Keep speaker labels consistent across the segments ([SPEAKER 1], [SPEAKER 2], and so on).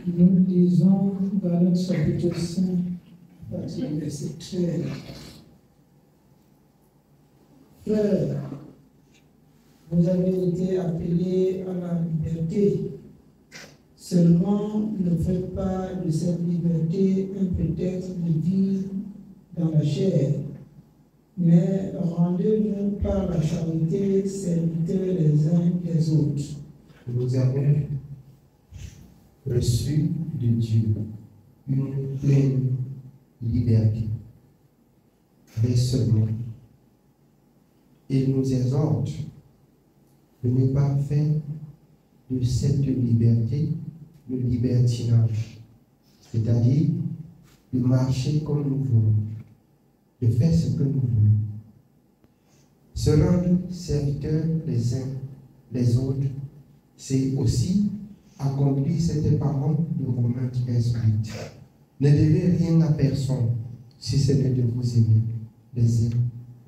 [SPEAKER 1] Nous lisons Galates chapitre 5, verset 13. Frères, vous avez été appelés à la liberté. Seulement, ne faites pas de cette liberté un prétexte de vivre dans la chair, mais rendez-vous par la charité serviteurs les uns des autres.
[SPEAKER 2] Nous avons reçu de Dieu une pleine liberté. Mais seulement, il nous exhorte de ne pas faire de cette liberté le libertinage, c'est-à-dire de marcher comme nous voulons, de faire ce que nous voulons. Se rendre serviteurs les uns les autres, c'est aussi accomplir cette parole de Romains 13:8. Ne devez rien à personne, si ce n'est de vous aimer les uns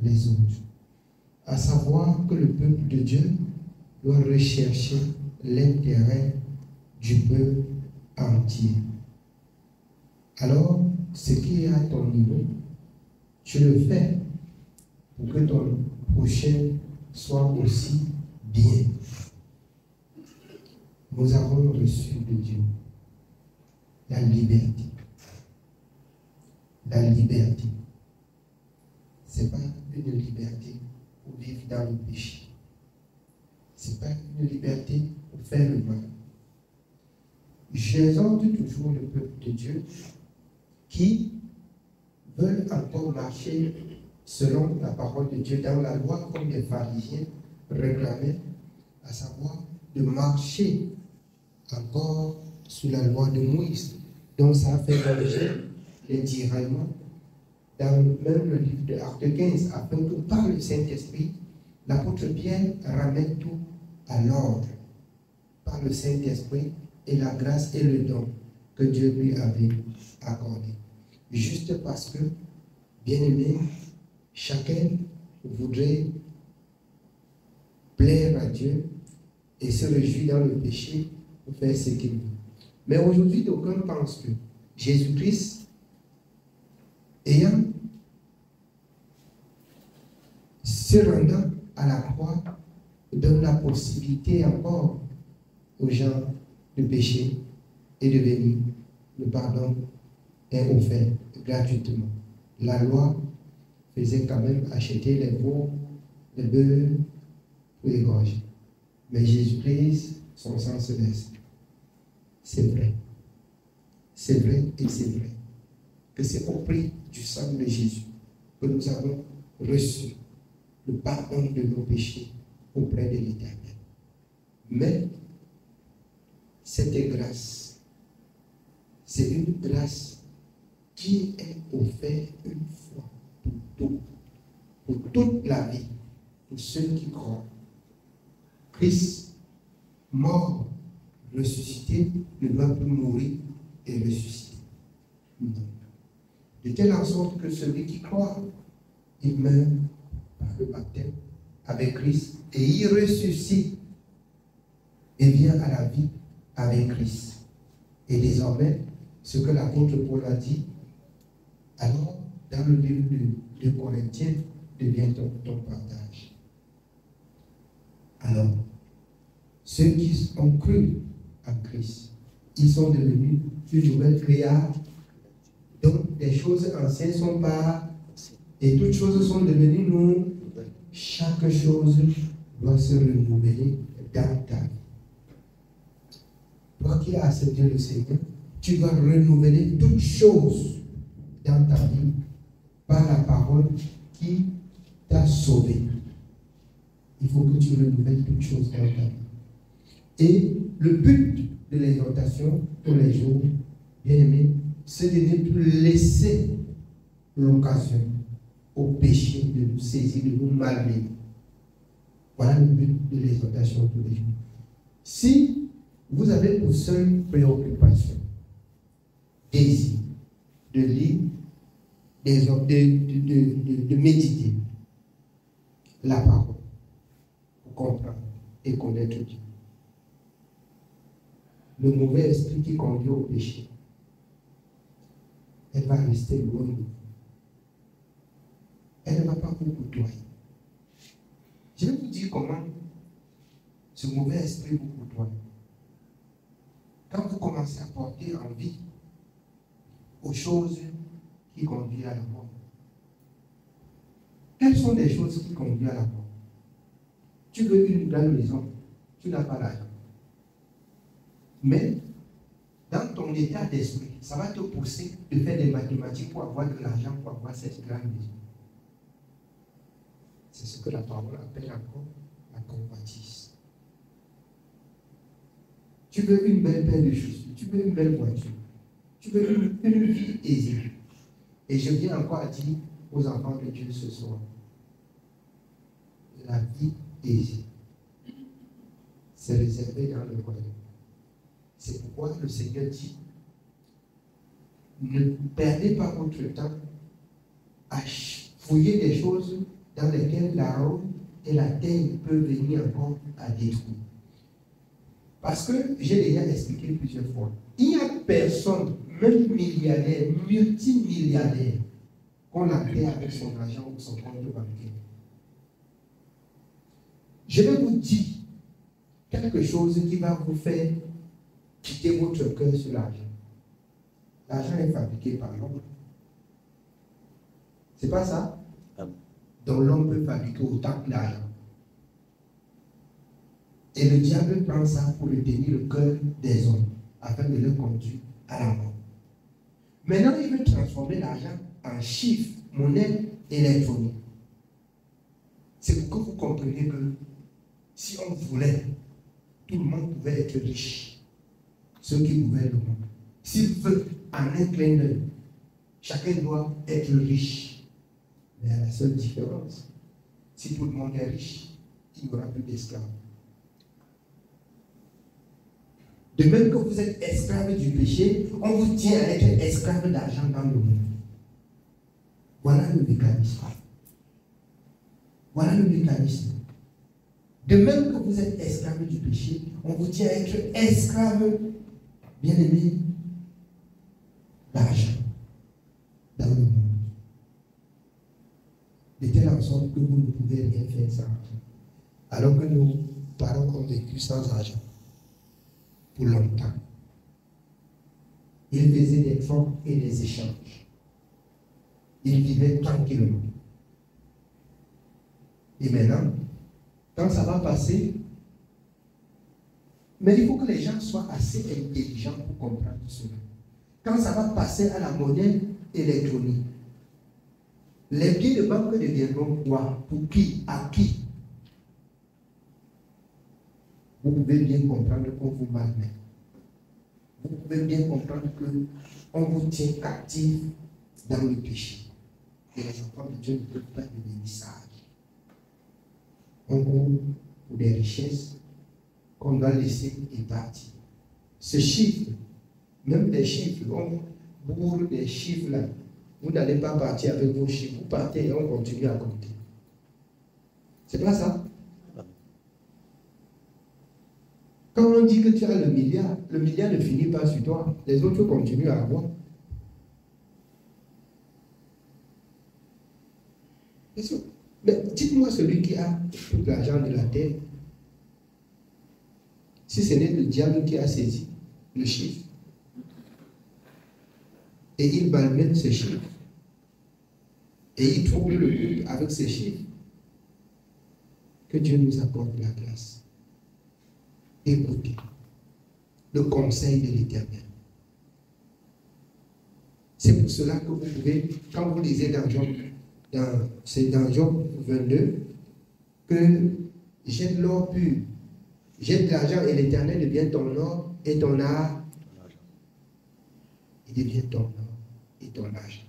[SPEAKER 2] les autres. À savoir que le peuple de Dieu doit rechercher l'intérêt du peuple entier. Alors, ce qui est à ton niveau, tu le fais pour que ton prochain soit aussi bien. Nous avons reçu de Dieu la liberté. La liberté. Ce n'est pas une liberté pour vivre dans le péché. Ce n'est pas une liberté pour faire le mal. J'exhorte toujours le peuple de Dieu qui veulent encore marcher selon la parole de Dieu dans la loi comme les pharisiens réclamaient, à savoir de marcher encore sous la loi de Moïse. Donc ça a fait l'objet des tiraillements dans même le livre de Actes 15, afin que par le Saint-Esprit, l'apôtre Pierre ramène tout à l'ordre par le Saint-Esprit et la grâce et le don que Dieu lui avait accordé. Juste parce que, bien aimé, chacun voudrait plaire à Dieu et se réjouir dans le péché pour faire ce qu'il veut. Mais aujourd'hui, d'aucuns pensent que Jésus-Christ, ayant se rendant à la croix, donne la possibilité encore aux gens de pécher et de venir. Le pardon est offert gratuitement. La loi faisait quand même acheter les veaux, les bœufs pour égorger. Mais Jésus-Christ, son sang se verse. C'est vrai. C'est vrai et c'est vrai que c'est au prix du sang de Jésus que nous avons reçu le pardon de nos péchés auprès de l'Éternel. Mais cette grâce, c'est une grâce qui est offerte une fois pour tout, pour toute la vie, pour ceux qui croient. Christ, mort, ressuscité, ne doit plus mourir et ressusciter. Non. De telle en sorte que celui qui croit, il meurt par le baptême avec Christ et il ressuscite et vient à la vie avec Christ. Et désormais, ce que l'apôtre Paul a dit, alors dans le livre de Corinthiens, devient ton partage. Alors, ceux qui ont cru en Christ, ils sont devenus une nouvelle créature. Donc, les choses anciennes sont pas, et toutes choses sont devenues nouvelles. Chaque chose doit se renouveler dans ta vie. Toi qui as accepté le Seigneur, tu dois renouveler toutes choses dans ta vie par la parole qui t'a sauvé. Il faut que tu renouvelles toutes choses dans ta vie. Et le but de l'exhortation tous les jours, bien aimé, c'est de ne plus laisser l'occasion au péché de nous saisir, de nous malmener. Voilà le but de l'exhortation tous les jours. Si vous avez pour seule préoccupation, désir, de lire, de méditer la parole, pour comprendre et connaître Dieu, le mauvais esprit qui conduit au péché, elle va rester loin de vous. Elle ne va pas vous côtoyer. Je vais vous dire comment ce mauvais esprit vous côtoie. Quand vous commencez à porter envie aux choses qui conduisent à la mort. Quelles sont les choses qui conduisent à la mort? Tu veux une grande maison, tu n'as pas l'argent. Mais dans ton état d'esprit, ça va te pousser de faire des mathématiques pour avoir de l'argent, pour avoir cette grande maison. C'est ce que la parole appelle encore la convoitise. Tu veux une belle paire de chaussures, tu veux une belle voiture, tu veux une vie aisée. Et je viens encore à dire aux enfants de Dieu ce soir, la vie aisée, c'est réservé dans le royaume. C'est pourquoi le Seigneur dit, ne perdez pas votre temps à fouiller des choses dans lesquelles la roue et la terre peuvent venir encore à détruire. Parce que j'ai déjà expliqué plusieurs fois, il n'y a personne, même milliardaire, multimilliardaire, qu'on a fait avec son argent ou son compte bancaire. Je vais vous dire quelque chose qui va vous faire quitter votre cœur sur l'argent. L'argent est fabriqué par l'homme. C'est pas ça? Donc l'homme peut fabriquer autant d'argent. Et le diable prend ça pour retenir le cœur des hommes, afin de le conduire à la mort. Maintenant, il veut transformer l'argent en chiffre, monnaie électronique. C'est pour que vous compreniez que si on voulait, tout le monde pouvait être riche. Ceux qui pouvaient le monde. S'il veut, en un clin d'œil, chacun doit être riche. Mais à la seule différence, si tout le monde est riche, il n'y aura plus d'esclaves. De même que vous êtes esclave du péché, on vous tient à être esclave d'argent dans le monde. Voilà le mécanisme. Voilà le mécanisme. De même que vous êtes esclave du péché, on vous tient à être esclave, bien aimé, d'argent dans le monde. De telle sorte que vous ne pouvez rien faire sans argent. Alors que nos parents ont vécu sans argent pour longtemps. Ils faisaient des fonds et des échanges. Ils vivaient tranquillement. Et maintenant, quand ça va passer, mais il faut que les gens soient assez intelligents pour comprendre cela. Quand ça va passer à la monnaie électronique, les billets de banque deviendront quoi? Pour qui? À qui? Vous pouvez bien comprendre qu'on vous malmène. Vous pouvez bien comprendre qu'on vous tient captif dans le péché. Et les enfants de Dieu ne peuvent pas devenir sages. On court pour des richesses qu'on doit laisser et partir. Ce chiffre, même des chiffres, on bourre des chiffres là. Vous n'allez pas partir avec vos chiffres, vous partez et on continue à compter. C'est pas ça? Quand on dit que tu as le milliard ne finit pas sur toi, les autres continuent à avoir. Mais dites-moi celui qui a tout l'argent de la terre, si ce n'est le diable qui a saisi le chiffre, et il malmène ces chiffres, et il trouble le monde avec ces chiffres, que Dieu nous accorde la grâce. Écoutez le conseil de l'Éternel. C'est pour cela que vous pouvez, quand vous lisez dans Job, c'est dans Job 22, que jette l'or pur, jette l'argent et l'Éternel devient ton or et ton argent. Il devient ton or et ton argent.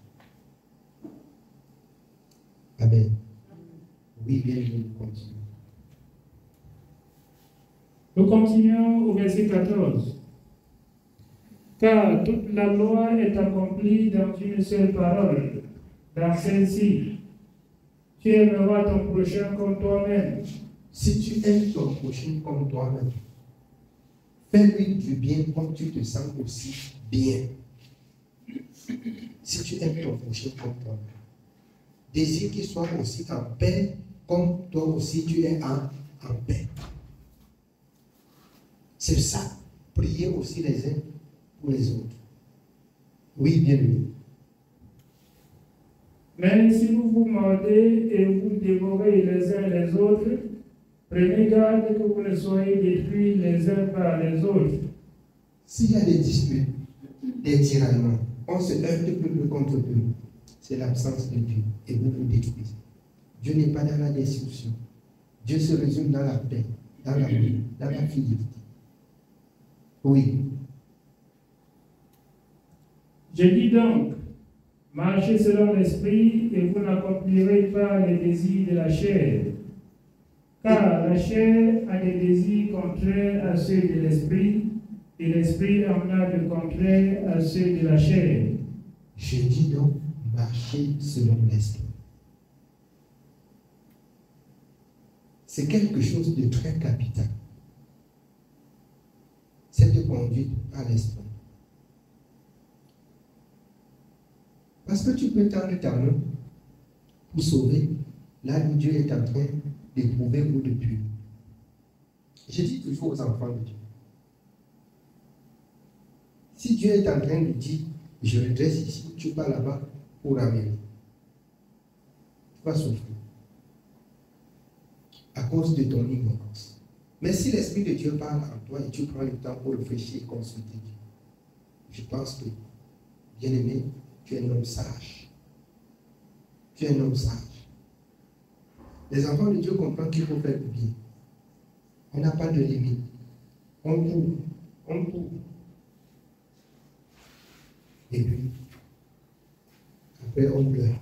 [SPEAKER 2] Amen. Oui, bien, nous continuons.
[SPEAKER 3] Nous continuons au verset 14. Car toute la loi est accomplie dans une seule parole, dans celle-ci. Tu aimeras ton prochain comme toi-même.
[SPEAKER 2] Si tu aimes ton prochain comme toi-même, Fais-lui du bien comme tu te sens aussi bien. Si tu aimes ton prochain comme toi, désire qu'il soit aussi en paix comme toi aussi tu es en paix. C'est ça. Priez aussi les uns pour les autres. Oui, bien aimé.
[SPEAKER 3] Mais si vous vous mordez et vous dévorez les uns les autres, prenez garde que vous ne soyez détruits les uns par les autres.
[SPEAKER 2] S'il y a des disputes, des tiraillements, on se heurte peu contre peu. C'est l'absence de Dieu et vous vous détruisez. Dieu n'est pas dans la destruction. Dieu se résume dans la paix, dans l'amour, dans la fidélité. Oui.
[SPEAKER 3] Je dis donc, marchez selon l'esprit et vous n'accomplirez pas les désirs de la chair. Car la chair a des désirs contraires à ceux de l'esprit, et l'esprit en a de contraires à ceux de la chair.
[SPEAKER 2] Je dis donc, marchez selon l'esprit. C'est quelque chose de très capital. Cette conduite à l'esprit. Parce que tu peux tendre ta main pour sauver là où Dieu est en train d'éprouver ou de puer. Je dis toujours aux enfants de Dieu. Si Dieu est en train de dire, je redresse ici, tu vas là-bas pour ramener. Tu vas souffrir. À cause de ton ignorance. Mais si l'Esprit de Dieu parle en toi et tu prends le temps pour réfléchir et consulter Dieu, je pense que, bien aimé, tu es un homme sage. Tu es un homme sage. Les enfants de Dieu comprennent qu'il faut faire du bien. On n'a pas de limite. On court. On court. Et puis, après on pleure.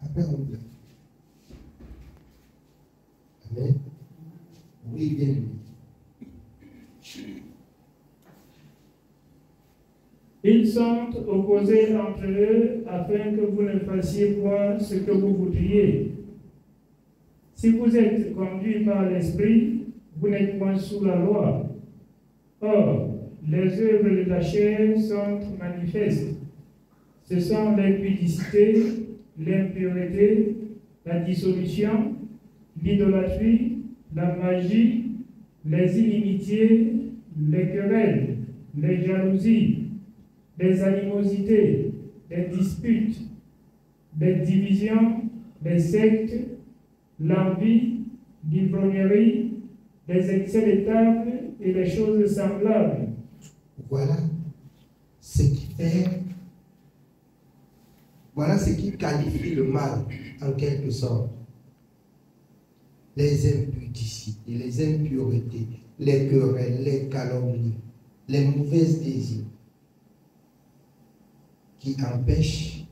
[SPEAKER 2] Après on pleure. Amen. Oui, bien aimé.
[SPEAKER 3] Ils sont opposés entre eux afin que vous ne fassiez point ce que vous voudriez. Si vous êtes conduits par l'Esprit, vous n'êtes point sous la loi. Or, les œuvres de la chair sont manifestes. Ce sont l'impudicité, l'impureté, la dissolution, l'idolâtrie, la magie, les inimitiés, les querelles, les jalousies, les animosités, les disputes, les divisions, les sectes, l'envie, l'ivrognerie, les excès de table et les choses semblables.
[SPEAKER 2] Voilà ce qui fait, voilà ce qui qualifie le mal en quelque sorte. Les impudicités, les impuretés, les querelles, les calomnies, les mauvais désirs qui empêchent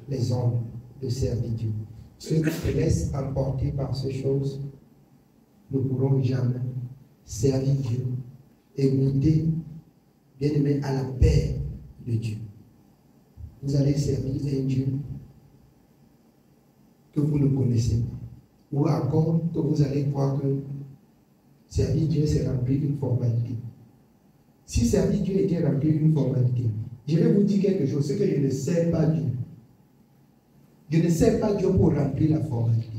[SPEAKER 2] les hommes de servir Dieu. Ceux qui se laissent emporter par ces choses ne pourront jamais servir Dieu et goûter, bien aimé, à la paix de Dieu. Vous allez servir un Dieu que vous ne connaissez pas. Ou encore que vous allez croire que servir Dieu, c'est remplir une formalité. Si servir Dieu était remplir une formalité, je vais vous dire quelque chose, c'est que je ne sers pas Dieu. Je ne sers pas Dieu pour remplir la formalité.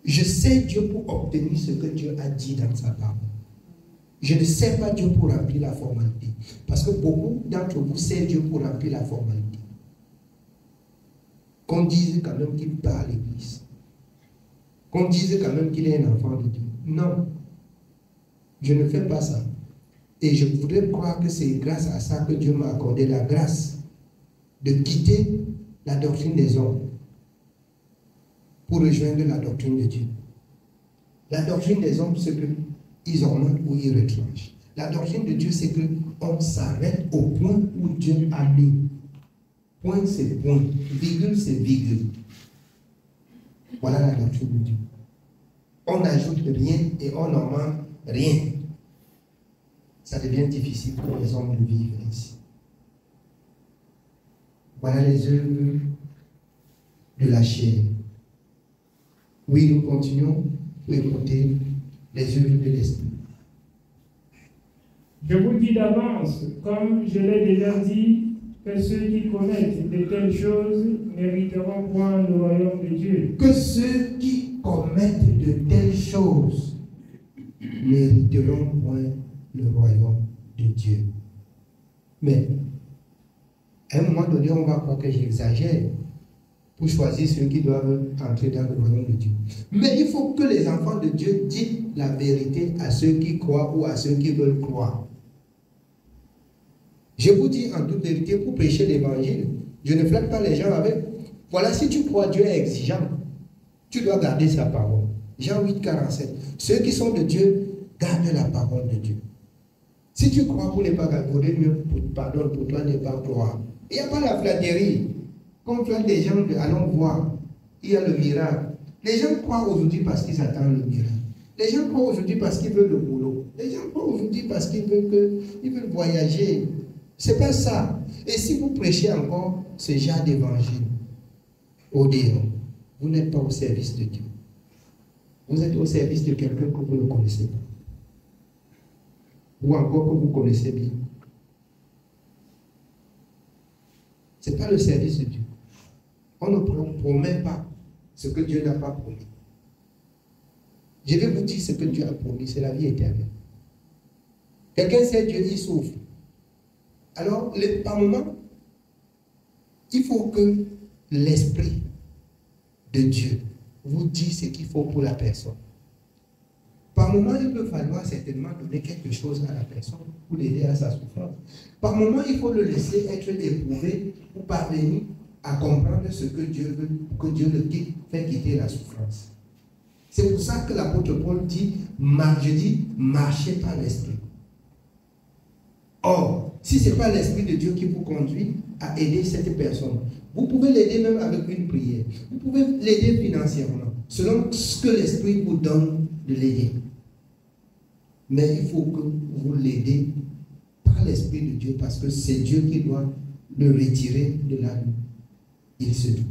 [SPEAKER 2] Je sers Dieu pour obtenir ce que Dieu a dit dans sa parole. Je ne sers pas Dieu pour remplir la formalité. Parce que beaucoup d'entre vous servent Dieu pour remplir la formalité. Qu'on dise quand même qu'il part à l'église. Qu'on dise quand même qu'il est un enfant de Dieu. Non. Je ne fais pas ça. Et je voudrais croire que c'est grâce à ça que Dieu m'a accordé la grâce de quitter la doctrine des hommes pour rejoindre la doctrine de Dieu. La doctrine des hommes, c'est qu'ils augmentent ou ils retranchent. La doctrine de Dieu, c'est qu'on s'arrête au point où Dieu a mis. Point, c'est point. Virgule, c'est virgule. Voilà la doctrine de Dieu. On n'ajoute rien et on n'en manque rien. Ça devient difficile pour les hommes de vivre ainsi. Voilà les œuvres de la chair. Oui, nous continuons pour écouter les œuvres de l'esprit.
[SPEAKER 3] Je vous dis d'avance, comme je l'ai déjà dit, que ceux qui commettent de telles choses n'hériteront point le royaume de Dieu.
[SPEAKER 2] Que ceux qui commettent de telles choses n'hériteront point le royaume de Dieu. Mais, à un moment donné, on va croire que j'exagère pour choisir ceux qui doivent entrer dans le royaume de Dieu. Mais il faut que les enfants de Dieu disent la vérité à ceux qui croient ou à ceux qui veulent croire. Je vous dis en toute vérité, pour prêcher l'évangile, je ne flatte pas les gens avec. Voilà, si tu crois, Dieu est exigeant. Tu dois garder sa parole. Jean 8, 47. Ceux qui sont de Dieu gardent la parole de Dieu. Si tu crois pour ne pas garder, mieux pardon pour toi ne pas croire. Il n'y a pas la flatterie. Comme flatte des gens, allons voir. Il y a le miracle. Les gens croient aujourd'hui parce qu'ils attendent le miracle. Les gens croient aujourd'hui parce qu'ils veulent le boulot. Les gens croient aujourd'hui parce qu'ils veulent voyager. C'est pas ça. Et si vous prêchez encore ce genre d'évangile au dehors, vous n'êtes pas au service de Dieu. Vous êtes au service de quelqu'un que vous ne connaissez pas. Ou encore que vous connaissez bien. Ce n'est pas le service de Dieu. On ne promet pas ce que Dieu n'a pas promis. Je vais vous dire ce que Dieu a promis, c'est la vie éternelle. Quelqu'un sait Dieu, il souffre. Alors, par moment, il faut que l'Esprit de Dieu vous dise ce qu'il faut pour la personne. Par moment, il peut falloir certainement donner quelque chose à la personne pour l'aider à sa souffrance. Par moment, il faut le laisser être éprouvé pour parvenir à comprendre ce que Dieu veut, que Dieu le fait quitter la souffrance. C'est pour ça que l'apôtre Paul dit, marchez par l'Esprit. Or, si ce n'est pas l'Esprit de Dieu qui vous conduit à aider cette personne, vous pouvez l'aider même avec une prière. Vous pouvez l'aider financièrement, selon ce que l'Esprit vous donne de l'aider. Mais il faut que vous l'aidez par l'Esprit de Dieu, parce que c'est Dieu qui doit le retirer de là où il se trouve.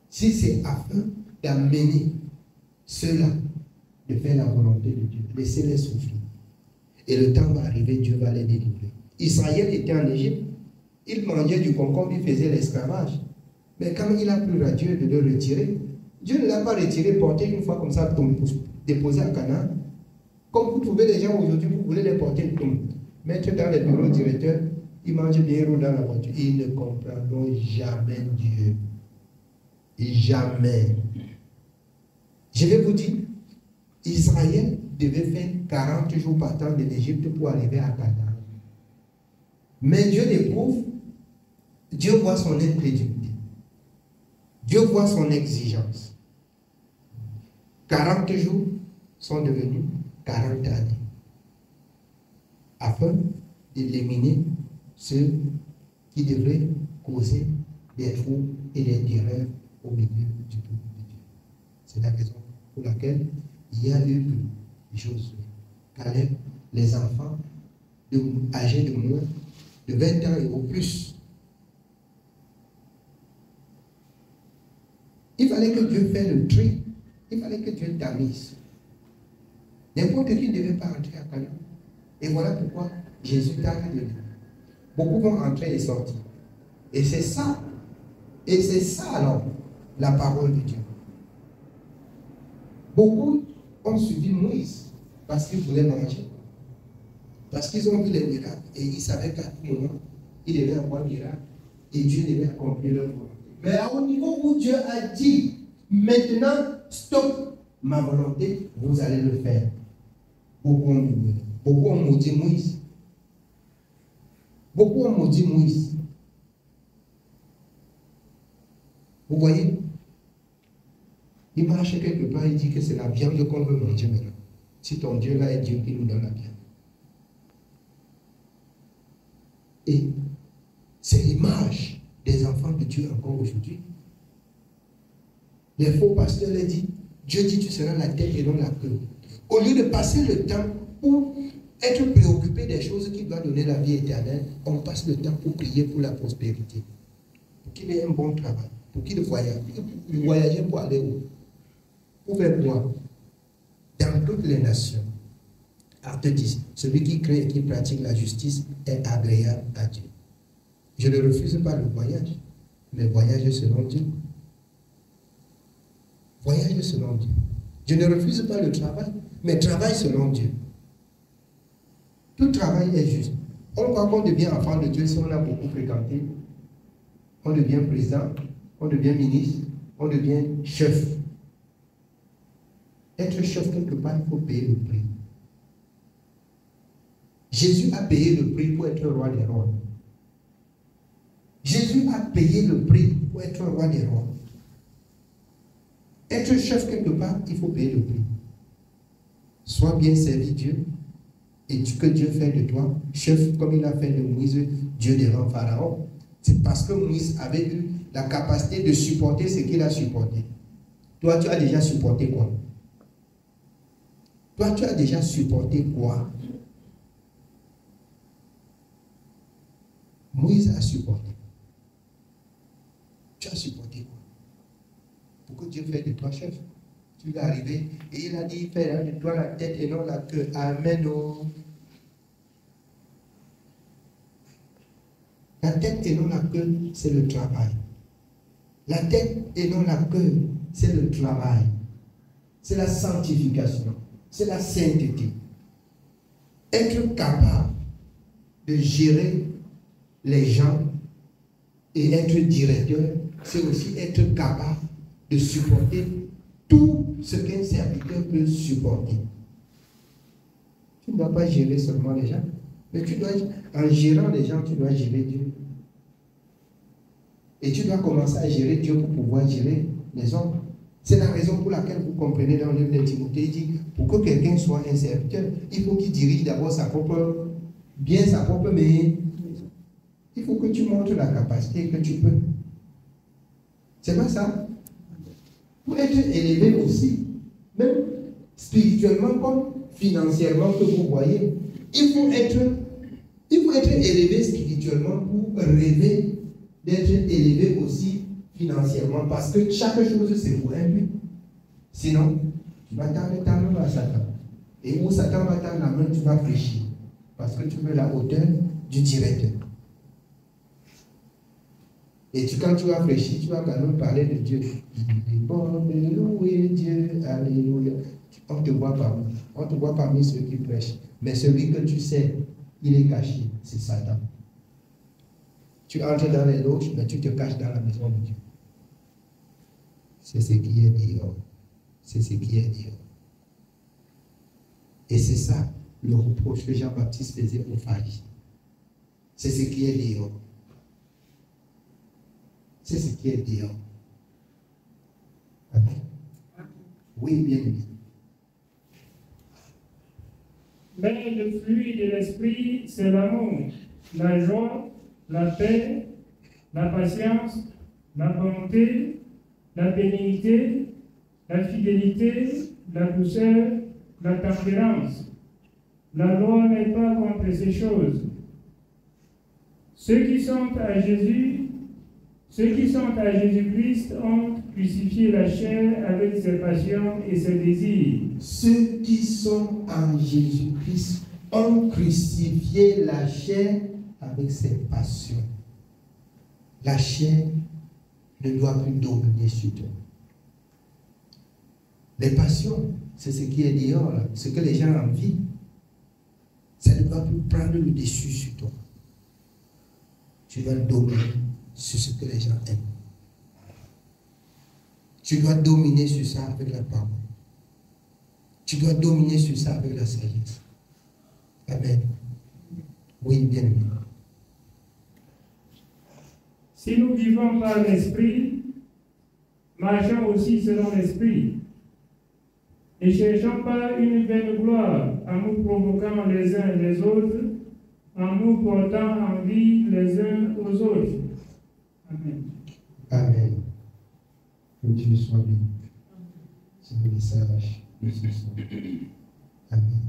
[SPEAKER 2] Si c'est afin d'amener ceux-là de faire la volonté de Dieu, laissez-les souffrir. Et le temps va arriver, Dieu va les délivrer. Israël était en Égypte, il mangeait du concombre, il faisait l'esclavage. Mais quand il a plu à Dieu de le retirer, Dieu ne l'a pas retiré, porté une fois comme ça, déposé à Canaan. Comme vous trouvez les gens aujourd'hui, vous voulez les porter, mettre dans les bureaux directeurs, ils mangent bien dans la voiture. Ils ne comprendront jamais Dieu. Jamais. Je vais vous dire, Israël devait faire 40 jours partant de l'Égypte pour arriver à Canaan. Mais Dieu l'éprouve, Dieu voit son incrédulité. Dieu voit son exigence. 40 jours sont devenus 40 années. Afin d'éliminer ceux qui devraient causer des troubles et des terreurs au milieu du peuple de Dieu. C'est la raison pour laquelle il y a eu Josué, Caleb, les enfants âgés de moins de 20 ans et au plus. Il fallait que Dieu fasse le tri. Il fallait que Dieu tamise. N'importe qui ne devait pas entrer à Canaan. Et voilà pourquoi Jésus t'a donné. Beaucoup vont entrer et sortir. Et c'est ça. Et c'est ça alors, la parole de Dieu. Beaucoup ont suivi Moïse parce qu'ils voulaient manger. Parce qu'ils ont vu les miracles. Et ils savaient qu'à tout moment, ils devaient avoir un miracle. Et Dieu devait accomplir leur volonté. Mais au niveau où Dieu a dit, maintenant, stop ma volonté, vous allez le faire. Beaucoup ont maudit Moïse. Beaucoup ont maudit Moïse. Vous voyez? Il marche quelque part, il dit que c'est la viande qu'on veut manger maintenant. Si ton Dieu là est Dieu qui nous donne la viande. Et c'est l'image des enfants de Dieu encore aujourd'hui. Les faux pasteurs les disent, Dieu dit tu seras la tête et non la queue. Au lieu de passer le temps pour être préoccupé des choses qui doivent donner la vie éternelle, on passe le temps pour prier pour la prospérité. Pour qu'il ait un bon travail. Pour qu'il voyage. Voyager pour aller où? Pour faire quoi? dans toutes les nations. Acte 10. Celui qui crée et qui pratique la justice est agréable à Dieu. Je ne refuse pas le voyage, mais voyage selon Dieu. Voyage selon Dieu. Je ne refuse pas le travail, mais travail selon Dieu. Tout travail est juste. On croit qu'on devient enfant de Dieu si on a beaucoup fréquenté. On devient président, on devient ministre, on devient chef. Être chef quelque part, il faut payer le prix. Jésus a payé le prix pour être roi des rois. Jésus a payé le prix pour être roi des rois. Être chef quelque part, il faut payer le prix. Sois bien servi Dieu et que Dieu fait de toi chef comme il a fait de Moïse, Dieu devant Pharaon. C'est parce que Moïse avait eu la capacité de supporter ce qu'il a supporté. Toi, tu as déjà supporté quoi? Toi, tu as déjà supporté quoi? Moïse a supporté. Tu as supporté quoi? Pour que Dieu fasse de toi chef. Tu es arrivé et il a dit, fais de toi la tête et non la queue. Amen. Oh. La tête et non la queue, c'est le travail. La tête et non la queue, c'est le travail. C'est la sanctification. C'est la sainteté. Être capable de gérer les gens et être directeur, c'est aussi être capable de supporter tout ce qu'un serviteur peut supporter. Tu ne dois pas gérer seulement les gens, mais tu dois, en gérant les gens, tu dois gérer Dieu. Et tu dois commencer à gérer Dieu pour pouvoir gérer les hommes. C'est la raison pour laquelle vous comprenez dans le livre de Timothée, il dit, pour que quelqu'un soit un serviteur, il faut qu'il dirige d'abord sa propre maison. Il faut que tu montres la capacité que tu peux. C'est pas ça? Pour être élevé aussi, même spirituellement comme financièrement que vous voyez, il faut être élevé spirituellement pour rêver d'être élevé aussi financièrement, parce que chaque chose c'est pour un but. Sinon, tu vas tendre ta main à Satan. Et où Satan va tendre la main, tu vas fléchir. Parce que tu veux la hauteur du directeur. Et quand tu vas fléchir, tu vas quand même parler de Dieu. Il est bon de louer Dieu, alléluia. On ne te voit pas. On te voit parmi ceux qui prêchent. Mais celui que tu sais, il est caché, c'est Satan. Tu entres dans les loges, mais tu te caches dans la maison de Dieu. C'est ce qui est dehors. C'est ce qui est dehors. Et c'est ça le reproche que Jean-Baptiste faisait aux pharisiens. C'est ce qui est dehors. C'est ce qui est dehors. Amen. Oui, bien aimé.
[SPEAKER 3] Mais le fruit de l'esprit, c'est l'amour, la joie, la paix, la patience, la bonté, la bénignité, la fidélité, la douceur, la tempérance. La loi n'est pas contre ces choses. Ceux qui sont à Jésus-Christ ont crucifié la chair avec ses passions et ses désirs.
[SPEAKER 2] Ceux qui sont en Jésus-Christ ont crucifié la chair avec ses passions. La chair ne doit plus dominer sur toi. Les passions, c'est ce qui est dehors, là, ce que les gens envient. Ça ne doit plus prendre le dessus sur toi. Tu dois dominer sur ce que les gens aiment. Tu dois dominer sur ça avec la parole. Tu dois dominer sur ça avec la sagesse. Amen. Oui, bien aimé.
[SPEAKER 3] Si nous vivons par l'esprit, marchons aussi selon l'esprit. Ne cherchons pas une vaine gloire en nous provoquant les uns les autres, en nous portant envie les uns aux autres. Amen.
[SPEAKER 2] Amen. Que Dieu soit béni. C'est le message de ce soir. Amen.